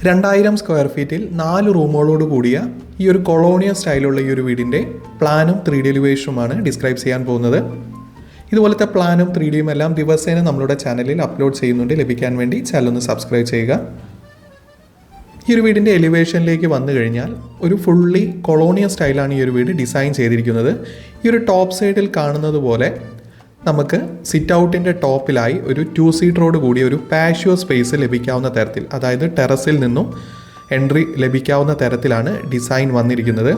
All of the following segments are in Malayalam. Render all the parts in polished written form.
2000 സ്ക്വയർ ഫീറ്റിൽ 4 റൂമുകളോട് കൂടിയ ഈ ഒരു കൊളോണിയൽ സ്റ്റൈലുള്ള ഈ ഒരു വീടിൻ്റെ പ്ലാനും 3D എലിവേഷനുമാണ് ഡിസ്ക്രൈബ് ചെയ്യാൻ പോകുന്നത്. ഇതുപോലത്തെ പ്ലാനും 3Dയും എല്ലാം ദിവസേന നമ്മളുടെ ചാനലിൽ അപ്ലോഡ് ചെയ്യുന്നുണ്ട്. ലഭിക്കാൻ വേണ്ടി ചാനൽ ഒന്ന് സബ്സ്ക്രൈബ് ചെയ്യുക. ഈ ഒരു വീടിൻ്റെ എലിവേഷനിലേക്ക് വന്നു കഴിഞ്ഞാൽ ഒരു ഫുള്ളി കൊളോണിയൽ സ്റ്റൈലാണ് ഈ ഒരു വീട് ഡിസൈൻ ചെയ്തിരിക്കുന്നത്. ഈ ഒരു ടോപ്പ് സൈഡിൽ കാണുന്നത് പോലെ നമുക്ക് സിറ്റ് ഔട്ടിൻ്റെ ടോപ്പിലായി ഒരു 2 സീറ്ററോട് കൂടിയ ഒരു പാഷ്യോ സ്പേസ് ലഭിക്കാവുന്ന തരത്തിൽ, അതായത് ടെറസിൽ നിന്നും എൻട്രി ലഭിക്കാവുന്ന തരത്തിലാണ് ഡിസൈൻ വന്നിരിക്കുന്നത്.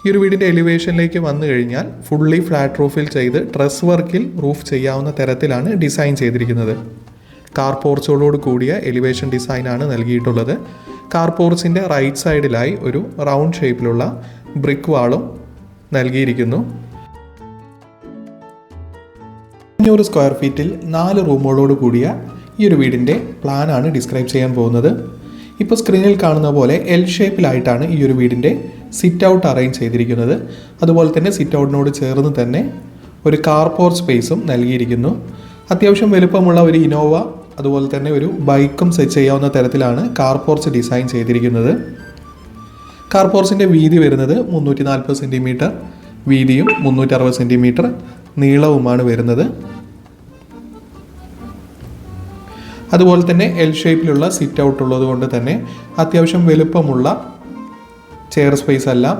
ഈ ഒരു വീടിൻ്റെ എലിവേഷനിലേക്ക് വന്നു കഴിഞ്ഞാൽ ഫുള്ളി ഫ്ലാറ്റ് റൂഫിൽ ചെയ്ത് ട്രസ് വർക്കിൽ റൂഫ് ചെയ്യാവുന്ന തരത്തിലാണ് ഡിസൈൻ ചെയ്തിരിക്കുന്നത്. കാർ പോർച്ചോടോട് കൂടിയ എലിവേഷൻ ഡിസൈനാണ് നൽകിയിട്ടുള്ളത്. കാർ പോർച്ചിൻ്റെ റൈറ്റ് സൈഡിലായി ഒരു റൗണ്ട് ഷേപ്പിലുള്ള ബ്രിക്ക് വാളും നൽകിയിരിക്കുന്നു. 500 സ്ക്വയർ ഫീറ്റിൽ 4 റൂമുകളോട് കൂടിയ ഈ ഒരു വീടിൻ്റെ പ്ലാനാണ് ഡിസ്ക്രൈബ് ചെയ്യാൻ പോകുന്നത്. ഇപ്പോൾ സ്ക്രീനിൽ കാണുന്ന പോലെ എൽ ഷേപ്പിലായിട്ടാണ് ഈ ഒരു വീടിൻ്റെ സിറ്റ് ഔട്ട് അറേഞ്ച് ചെയ്തിരിക്കുന്നത്. അതുപോലെ തന്നെ സിറ്റ് ഔട്ടിനോട് ചേർന്ന് തന്നെ ഒരു കാർ പോർച്ച് സ്പേസും നൽകിയിരിക്കുന്നു. അത്യാവശ്യം വലുപ്പമുള്ള ഒരു ഇനോവ അതുപോലെ തന്നെ ഒരു ബൈക്കും സെറ്റ് ചെയ്യാവുന്ന തരത്തിലാണ് കാർ പോർച്ച് ഡിസൈൻ ചെയ്തിരിക്കുന്നത്. കാർ പോർച്ചിൻ്റെ വീതി വരുന്നത് 340 സെൻറ്റിമീറ്റർ വീതിയും 360 സെൻറ്റിമീറ്റർ നീളവുമാണ് വരുന്നത്. അതുപോലെ തന്നെ എൽ ഷേപ്പിലുള്ള സിറ്റ് ഔട്ട് ഉള്ളത് കൊണ്ട് തന്നെ അത്യാവശ്യം വലുപ്പമുള്ള ചെയർ സ്പേസ് എല്ലാം,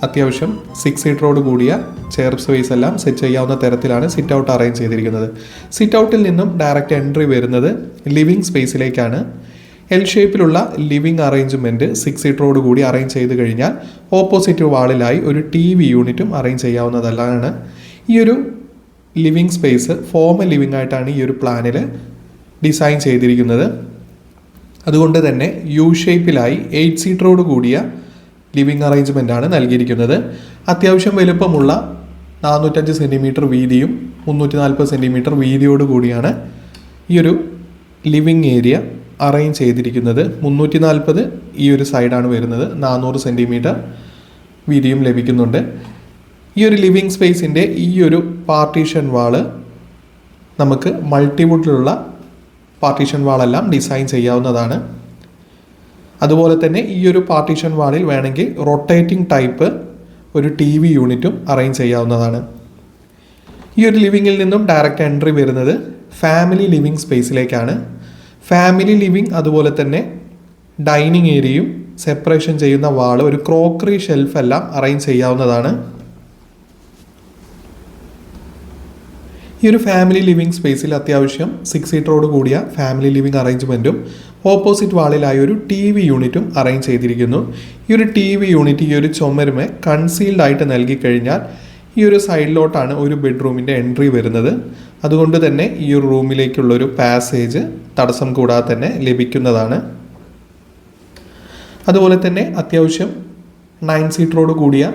അത്യാവശ്യം 6 സീറ്ററോട് കൂടിയ ചെയർ സ്പേസ് എല്ലാം സെറ്റ് ചെയ്യാവുന്ന തരത്തിലാണ് സിറ്റ് ഔട്ട് അറേഞ്ച് ചെയ്തിരിക്കുന്നത്. സിറ്റ് ഔട്ടിൽ നിന്നും ഡയറക്റ്റ് എൻട്രി വരുന്നത് ലിവിങ് സ്പേസിലേക്കാണ്. എൽ ഷേപ്പിലുള്ള ലിവിങ് അറേഞ്ച്മെൻറ്റ് 6 സീറ്ററോട് കൂടി അറേഞ്ച് ചെയ്ത് കഴിഞ്ഞാൽ ഓപ്പോസിറ്റ് വാളിലായി ഒരു TV യൂണിറ്റും അറേഞ്ച് ചെയ്യാവുന്നതല്ലാണ്. ഈ ഒരു ലിവിങ് സ്പേസ് ഫോമൽ ലിവിങ് ആയിട്ടാണ് ഈ ഒരു പ്ലാനിൽ ഡിസൈൻ ചെയ്തിരിക്കുന്നത്. അതുകൊണ്ട് തന്നെ യു ഷേപ്പിലായി 8 സീറ്ററോട് കൂടിയ ലിവിങ് അറേഞ്ച്മെൻ്റ് ആണ് നൽകിയിരിക്കുന്നത്. അത്യാവശ്യം വലുപ്പമുള്ള 405 സെൻറ്റിമീറ്റർ വീതിയും 340 സെൻറ്റിമീറ്റർ വീതിയോട് കൂടിയാണ് ഈ ഒരു ലിവിങ് ഏരിയ അറേഞ്ച് ചെയ്തിരിക്കുന്നത്. 340 ഈ ഒരു സൈഡാണ് വരുന്നത്, 400 സെൻറ്റിമീറ്റർ വീതിയും ലഭിക്കുന്നുണ്ട്. ഈ ഒരു ലിവിങ് സ്പേസിൻ്റെ ഈ ഒരു പാർട്ടീഷൻ വാള് നമുക്ക് മൾട്ടിവുഡിലുള്ള പാർട്ടീഷൻ വാളെല്ലാം ഡിസൈൻ ചെയ്യാവുന്നതാണ്. അതുപോലെ തന്നെ ഈ ഒരു പാർട്ടീഷൻ വാളിൽ വേണമെങ്കിൽ റൊട്ടേറ്റിംഗ് ടൈപ്പ് ഒരു TV യൂണിറ്റും അറേഞ്ച് ചെയ്യാവുന്നതാണ്. ഈ ഒരു ലിവിങ്ങിൽ നിന്നും ഡയറക്റ്റ് എൻട്രി വരുന്നത് ഫാമിലി ലിവിങ് സ്പേസിലേക്കാണ്. ഫാമിലി ലിവിങ് അതുപോലെ തന്നെ ഡൈനിങ് ഏരിയയും സെപ്പറേഷൻ ചെയ്യുന്ന വാള്, ഒരു ക്രോക്കറി ഷെൽഫ് എല്ലാം അറേഞ്ച് ചെയ്യാവുന്നതാണ്. ഈ ഒരു ഫാമിലി ലിവിങ് സ്പേസിൽ അത്യാവശ്യം 6 സീറ്ററോട് കൂടിയ ഫാമിലി ലിവിങ് അറേഞ്ച്മെൻറ്റും ഓപ്പോസിറ്റ് വാളിലായി ഒരു TV യൂണിറ്റും അറേഞ്ച് ചെയ്തിരിക്കുന്നു. ഈ ഒരു TV യൂണിറ്റ് ഈ ഒരു ചുമരുമേ കൺസീൽഡ് ആയിട്ട് നൽകി കഴിഞ്ഞാൽ ഈ ഒരു സൈഡിലോട്ടാണ് ഒരു ബെഡ്റൂമിൻ്റെ എൻട്രി വരുന്നത്. അതുകൊണ്ട് തന്നെ ഈ ഒരു റൂമിലേക്കുള്ളൊരു പാസേജ് തടസ്സം കൂടാതെ തന്നെ ലഭിക്കുന്നതാണ്. അതുപോലെ തന്നെ അത്യാവശ്യം 9 സീറ്ററോട് കൂടിയ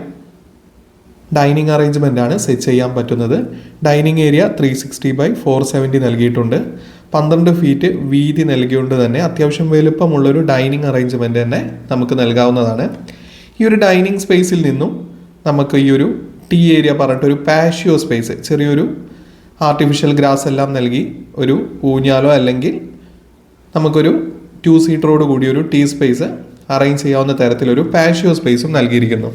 ഡൈനിങ് അറേഞ്ച്മെൻ്റ് ആണ് സെറ്റ് ചെയ്യാൻ പറ്റുന്നത്. ഡൈനിങ് ഏരിയ 360/470 നൽകിയിട്ടുണ്ട്. 12 ഫീറ്റ് വീതി നൽകിക്കൊണ്ട് തന്നെ അത്യാവശ്യം വലുപ്പമുള്ളൊരു ഡൈനിങ് അറേഞ്ച്മെൻറ്റ് തന്നെ നമുക്ക് നൽകാവുന്നതാണ്. ഈ ഒരു ഡൈനിങ് സ്പേസിൽ നിന്നും നമുക്ക് ഈ ഒരു ടീ ഏരിയ പറഞ്ഞിട്ടൊരു പാഷ്യോ സ്പേസ്, ചെറിയൊരു ആർട്ടിഫിഷ്യൽ ഗ്രാസ് എല്ലാം നൽകി ഒരു ഊഞ്ഞാലോ അല്ലെങ്കിൽ നമുക്കൊരു 2 സീറ്ററോട് കൂടി ഒരു ടീ സ്പേസ് അറേഞ്ച് ചെയ്യാവുന്ന തരത്തിലൊരു പാഷ്യോ സ്പേസും നൽകിയിരിക്കുന്നു.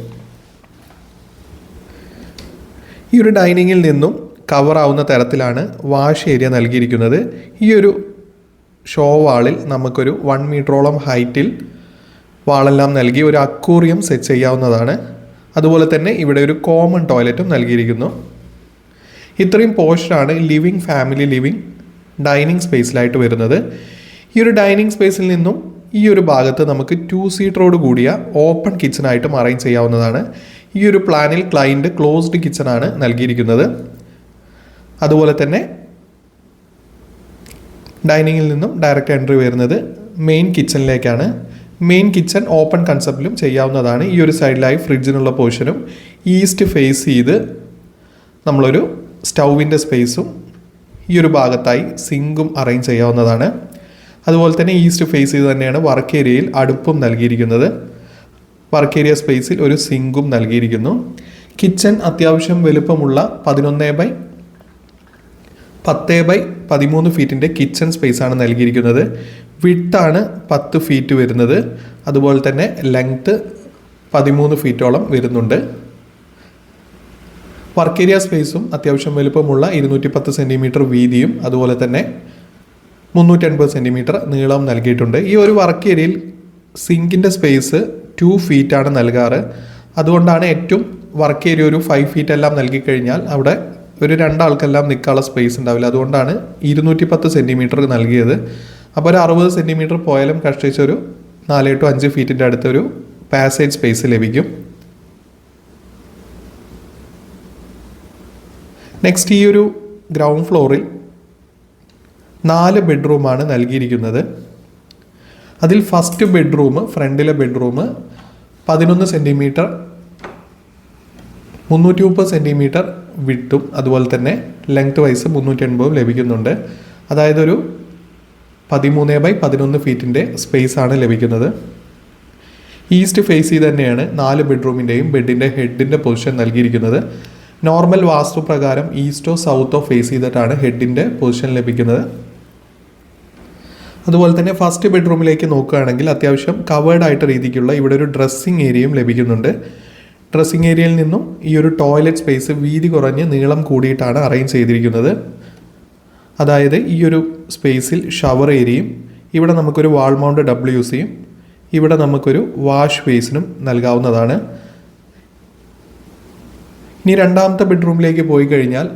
ഈ ഒരു ഡൈനിങ്ങിൽ നിന്നും കവർ ആവുന്ന തരത്തിലാണ് വാഷ് ഏരിയ നൽകിയിരിക്കുന്നത്. ഈ ഒരു ഷോ വാളിൽ നമുക്കൊരു 1 മീറ്ററോളം ഹൈറ്റിൽ വാളെല്ലാം നൽകി ഒരു അക്വേറിയം സെറ്റ് ചെയ്യാവുന്നതാണ്. അതുപോലെ തന്നെ ഇവിടെ ഒരു കോമൺ ടോയ്ലറ്റും നൽകിയിരിക്കുന്നു. ഇത്രയും പോർഷനാണ് ലിവിങ് ഫാമിലി ലിവിങ് ഡൈനിങ് സ്പേസിലായിട്ട് വരുന്നത്. ഈ ഒരു ഡൈനിങ് സ്പേസിൽ നിന്നും ഈ ഒരു ഭാഗത്ത് നമുക്ക് 2 സീറ്ററോട് കൂടിയ ഓപ്പൺ കിച്ചണായിട്ടും അറേഞ്ച് ചെയ്യാവുന്നതാണ്. ഈ ഒരു പ്ലാനിൽ ക്ലൈൻറ്റ് ക്ലോസ്ഡ് കിച്ചണാണ് നൽകിയിരിക്കുന്നത്. അതുപോലെ തന്നെ ഡൈനിങ്ങിൽ നിന്നും ഡയറക്റ്റ് എൻട്രി വരുന്നത് മെയിൻ കിച്ചണിലേക്കാണ്. മെയിൻ കിച്ചൺ ഓപ്പൺ കൺസെപ്റ്റിലും ചെയ്യാവുന്നതാണ്. ഈ ഒരു സൈഡിലായി ഫ്രിഡ്ജിനുള്ള പോർഷനും ഈസ്റ്റ് ഫേസ് ചെയ്ത് നമ്മളൊരു സ്റ്റൗവിൻ്റെ സ്പേസും ഈ ഒരു ഭാഗത്തായി സിങ്കും അറേഞ്ച് ചെയ്യാവുന്നതാണ്. അതുപോലെ തന്നെ ഈസ്റ്റ് ഫേസ് ചെയ്ത് തന്നെയാണ് വർക്ക് ഏരിയയിൽ അടുപ്പും നൽകിയിരിക്കുന്നത്. വർക്ക് ഏരിയ സ്പേസിൽ ഒരു സിങ്കും നൽകിയിരിക്കുന്നു. കിച്ചൺ അത്യാവശ്യം വലുപ്പമുള്ള 11/10/13 ഫീറ്റിൻ്റെ കിച്ചൺ സ്പേസാണ് നൽകിയിരിക്കുന്നത്. വിഡ്ത്താണ് 10 ഫീറ്റ് വരുന്നത്. അതുപോലെ തന്നെ ലെങ്ത്ത് 13 ഫീറ്റോളം വരുന്നുണ്ട്. വർക്ക് ഏരിയ സ്പേസും അത്യാവശ്യം വലുപ്പമുള്ള 210 സെൻറ്റിമീറ്റർ വീതിയും അതുപോലെ തന്നെ 380 സെൻറ്റിമീറ്റർ നീളം നൽകിയിട്ടുണ്ട്. ഈ ഒരു വർക്ക് ഏരിയയിൽ സിങ്കിൻ്റെ സ്പേസ് 2 ഫീറ്റാണ് നൽകാറ്. അതുകൊണ്ടാണ് ഏറ്റവും വർക്ക് ഏരിയ ഒരു 5 ഫീറ്റ് എല്ലാം നൽകിക്കഴിഞ്ഞാൽ അവിടെ ഒരു 2 ആൾക്കെല്ലാം നിൽക്കാനുള്ള സ്പേസ് ഉണ്ടാവില്ല. അതുകൊണ്ടാണ് 210 സെൻറ്റിമീറ്റർ നൽകിയത്. അപ്പോൾ ഒരു 60 സെൻറ്റിമീറ്റർ പോയാലും കഷ്ടിച്ചൊരു 4 to 5 ഫീറ്റിൻ്റെ അടുത്തൊരു പാസേജ് സ്പേസ് ലഭിക്കും. നെക്സ്റ്റ്, ഈ ഒരു ഗ്രൗണ്ട് ഫ്ലോറിൽ 4 ബെഡ്റൂമാണ് നൽകിയിരിക്കുന്നത്. അതിൽ ഫസ്റ്റ് ബെഡ്റൂം, ഫ്രണ്ടിലെ ബെഡ്റൂം 11 സെൻറ്റിമീറ്റർ 330 സെൻറ്റിമീറ്റർ വിഡ്ത്തും അതുപോലെ തന്നെ ലെങ്ത് വൈസ് 380 ലഭിക്കുന്നുണ്ട്. അതായത് ഒരു 13x11 ഫീറ്റിൻ്റെ സ്പേസാണ് ലഭിക്കുന്നത്. ഈസ്റ്റ് ഫേസ് ചെയ്ത് തന്നെയാണ് 4 ബെഡ്റൂമിൻ്റെയും ബെഡിൻ്റെ ഹെഡിൻ്റെ പൊസിഷൻ നൽകിയിരിക്കുന്നത്. നോർമൽ വാസ്തു പ്രകാരം ഈസ്റ്റോ സൗത്തോ ഫേസ് ചെയ്തിട്ടാണ് ഹെഡിൻ്റെ പൊസിഷൻ ലഭിക്കുന്നത്. അതുപോലെ തന്നെ ഫസ്റ്റ് ബെഡ്റൂമിലേക്ക് നോക്കുകയാണെങ്കിൽ അത്യാവശ്യം കവേർഡ് ആയിട്ട് രീതിക്കുള്ള ഇവിടെ ഒരു ഡ്രസ്സിങ് ഏരിയയും ലഭിക്കുന്നുണ്ട്. ഡ്രസ്സിങ് ഏരിയയിൽ നിന്നും ഈ ഒരു ടോയ്ലറ്റ് സ്പേസ് വീതി കുറഞ്ഞ് നീളം കൂടിയിട്ടാണ് അറേഞ്ച് ചെയ്തിരിക്കുന്നത്. അതായത് ഈ ഒരു സ്പേസിൽ ഷവർ ഏരിയയും ഇവിടെ നമുക്കൊരു വാൾ മൗണ്ട് WCയും ഇവിടെ നമുക്കൊരു വാഷ് ബേസിനും നൽകാവുന്നതാണ്. ഇനി രണ്ടാമത്തെ ബെഡ്റൂമിലേക്ക് പോയി കഴിഞ്ഞാൽ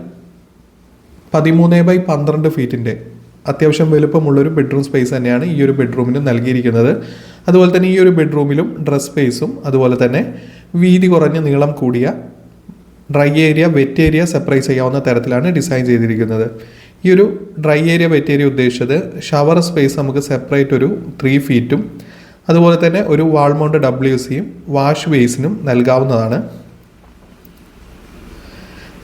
13x12 ഫീറ്റിൻ്റെ അത്യാവശ്യം വലുപ്പമുള്ളൊരു ബെഡ്റൂം സ്പേസ് തന്നെയാണ് ഈ ഒരു ബെഡ്റൂമിന് നൽകിയിരിക്കുന്നത്. അതുപോലെ തന്നെ ഈ ഒരു ബെഡ്റൂമിലും ഡ്രസ് സ്പേസും അതുപോലെ തന്നെ വീതി കുറഞ്ഞ നീളം കൂടിയ dry area wet area separate ചെയ്യാവുന്ന തരത്തിലാണ് ഡിസൈൻ ചെയ്തിരിക്കുന്നത്. ഈ ഒരു ഡ്രൈ ഏരിയ വെറ്റ് ഏരിയ ഉദ്ദേശിച്ചത് ഷവർ സ്പേസ് നമുക്ക് സെപ്പറേറ്റ് ഒരു 3 ഫീറ്റും അതുപോലെ തന്നെ ഒരു വാൾ മൗണ്ട് WCയും വാഷ് ബേസിനും നൽകാവുന്നതാണ്.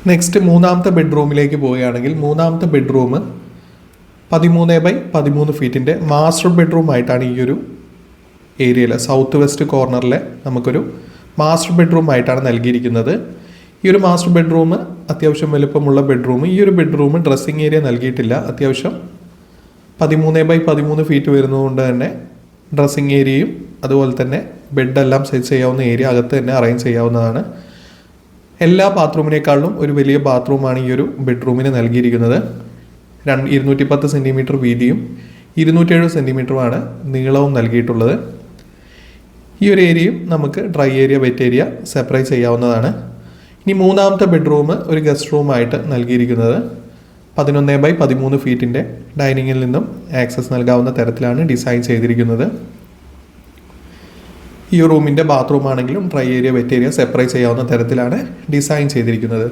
നെക്സ്റ്റ്, മൂന്നാമത്തെ ബെഡ്റൂമിലേക്ക് പോവുകയാണെങ്കിൽ മൂന്നാമത്തെ ബെഡ്റൂം 13x13 ഫീറ്റിൻ്റെ മാസ്റ്റർ ബെഡ്റൂം ആയിട്ടാണ് ഈ ഒരു ഏരിയയിൽ സൗത്ത് വെസ്റ്റ് കോർണറിലെ നമുക്കൊരു മാസ്റ്റർ ബെഡ്റൂം ആയിട്ടാണ് നൽകിയിരിക്കുന്നത്. ഈ ഒരു മാസ്റ്റർ ബെഡ്റൂം അത്യാവശ്യം വലുപ്പമുള്ള ബെഡ്റൂം. ഈ ഒരു ബെഡ്റൂം ഡ്രസ്സിങ് ഏരിയ നൽകിയിട്ടില്ല. അത്യാവശ്യം 13x13 ഫീറ്റ് വരുന്നതുകൊണ്ട് തന്നെ ഡ്രസ്സിങ് ഏരിയയും അതുപോലെ തന്നെ ബെഡെല്ലാം സെറ്റ് ചെയ്യാവുന്ന ഏരിയ അകത്ത് തന്നെ അറേഞ്ച് ചെയ്യാവുന്നതാണ്. എല്ലാ ബാത്റൂമിനേക്കാളും ഒരു വലിയ ബാത്റൂമാണ് ഈ ഒരു ബെഡ്റൂമിന് നൽകിയിരിക്കുന്നത്. 210 സെൻറ്റിമീറ്റർ വീതിയും 207 സെൻറ്റിമീറ്ററുമാണ് നീളവും നൽകിയിട്ടുള്ളത്. ഈ ഒരു ഏരിയയും നമുക്ക് dry area wet area separate ചെയ്യാവുന്നതാണ്. ഇനി മൂന്നാമത്തെ ബെഡ്റൂം ഒരു ഗസ്റ്റ് റൂമായിട്ട് നൽകിയിരിക്കുന്നത് 11x13 ഫീറ്റിൻ്റെ ഡൈനിങ്ങിൽ നിന്നും ആക്സസ് നൽകാവുന്ന തരത്തിലാണ് ഡിസൈൻ ചെയ്തിരിക്കുന്നത്. ഈ റൂമിൻ്റെ ബാത്റൂം ആണെങ്കിലും dry area wet area separate ചെയ്യാവുന്ന തരത്തിലാണ് ഡിസൈൻ ചെയ്തിരിക്കുന്നത്.